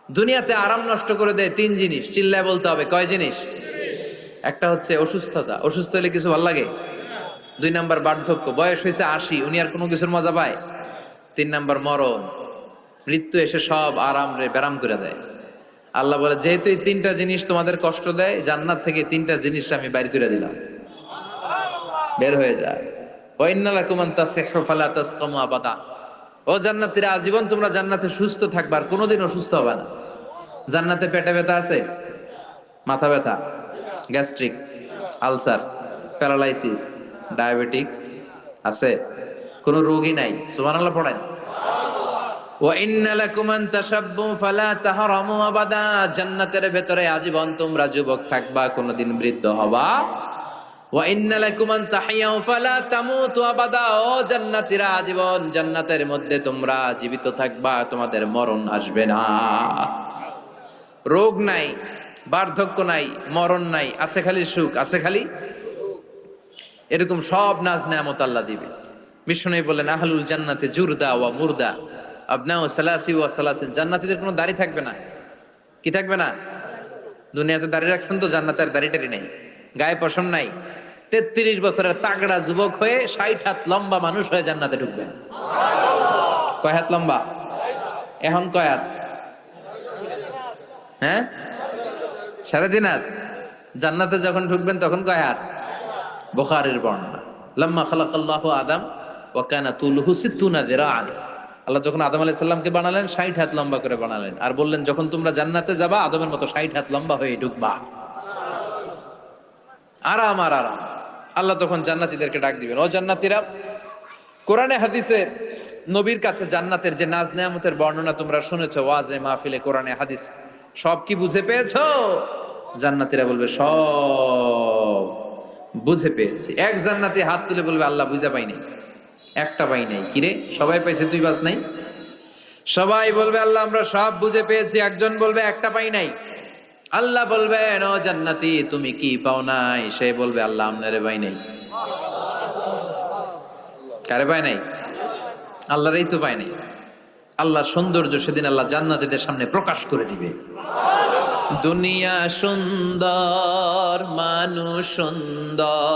দুনিয়াতে আরাম নষ্ট করে দেয় তিন জিনিস, চিল্লায় বলতে হবে কয় জিনিস? একটা হচ্ছে অসুস্থতা, অসুস্থ হলে কিছু ভালো লাগে? দুই নাম্বার বার্ধক্য, বয়স হয়েছে ৮০, উনি আর কোনো কিছুর মজা পায়? তিন নাম্বার মরণ, মৃত্যু এসে সব আরাম রে ব্যারাম করে দেয়। আল্লাহ বলে যেহেতু এই তিনটা জিনিস তোমাদের কষ্ট দেয়, জান্নাত থেকে তিনটা জিনিস আমি বাইর করে দিলাম, বের হয়ে যায়। ওয়া ইন্না লাকুম আন তাসিহু ফালা তাসকামু আবাদা। ও জান্নাতীরা, আজীবন তোমরা জান্নাতে সুস্থ থাকবা, আর কোনোদিন অসুস্থ হবে না। জান্নাতে পেটে ব্যথা আছে? মাথা ব্যথা, গ্যাস্ট্রিক, আলসার, প্যারালাইসিস, ডায়াবেটিক্স আছে? কোনো রোগই নাই। সুবহানাল্লাহ পড়েন। ওয়া ইন্না লাকুম আন তাশাব্বু ফালা তাহরামু আবাদা। জান্নাতের ভেতরে আজীবন তোমরা যুবক থাকবা, কোনোদিন বৃদ্ধ হবা। ওয়া ইন্না লাকুম আন তাহইয়াউ ফালা তামুতু আবাদা। ও জান্নাতীরা, আজীবন জান্নাতের মধ্যে তোমরা জীবিত থাকবা, তোমাদের মরণ আসবে না। রোগ নাই, বার্ধক্য নাই, মরণ নাই, আছে খালি সুখ, আছে খালি এরকম সব নাজ নেয়ামত আল্লাহ দিবে। বিষ্ণু বললেন আহলুল জান্নাতে জুরদা ওয়া মুরদা আবনাউ সালাসি ওয়া সালাসিন। জান্নাতীদের কোনো দাড়ি থাকবে না। কি থাকবে না? দুনিয়াতে দাড়ি রাখছেন তো, জান্নাতের দাড়িটারি নাই, গায়ে পশম নাই। ৩৩ বছরের তাগড়া যুবক হয়ে ৬০ হাত লম্বা মানুষ হয়ে জান্নাতে ঢুকবেন। কয় হাত লম্বা? এখন কয় হাত? হ্যাঁ, ৩.৫ হাত। জান্নাতে যখন ঢুকবেন তখন কয় হাত? বুখারীর বর্ণনা, লাম্মা খালাকাল্লাহু আদম ওয়া কানা তুলুহু ৬০ যিরাআন। আল্লাহ যখন আদম আলাইহিস সালামকে বানালেন ৬০ হাত লম্বা করে বানালেন, আর বললেন যখন তোমরা জান্নাতে যাবা আদমের মতো ৬০ হাত লম্বা হয়ে ঢুকবা। আরাম আর আরাম। আল্লাহ তখন জান্নাতীদেরকে ডাক দিবেন, ও জান্নাতীরা, কোরআনে হাদিসে নবীর কাছে জান্নাতের যে নাজ নেয়ামতের বর্ণনা তোমরা শুনেছো, ওয়াজে মাহফিলে, কোরআনে হাদিস, সব কি বুঝে পেয়েছো? জান্নাতীরা বলবে সব বুঝে পেয়েছি। এক জান্নাতি হাত তুলে বলবে আল্লাহ বুঝা পাই নাই, একটা পাই নাই। কিরে, সবাই পাইছে, তুই বাস নাই? সবাই বলবে আল্লাহ আমরা সব বুঝে পেয়েছি। একজন বলবে একটা পাই নাই। আল্লাহ বলবেন ও জান্নাতি তুমি কি পাও নাই? সে বলবে আল্লাহ আমনারে পাই নাই। কারে পাই নাই? আল্লাহরই তো পাই নাই। আল্লাহর সৌন্দর্য সেদিন আল্লাহ জান্নাতীদের সামনে প্রকাশ করে দিবে। দুনিয়া সুন্দর, মানুষ সুন্দর।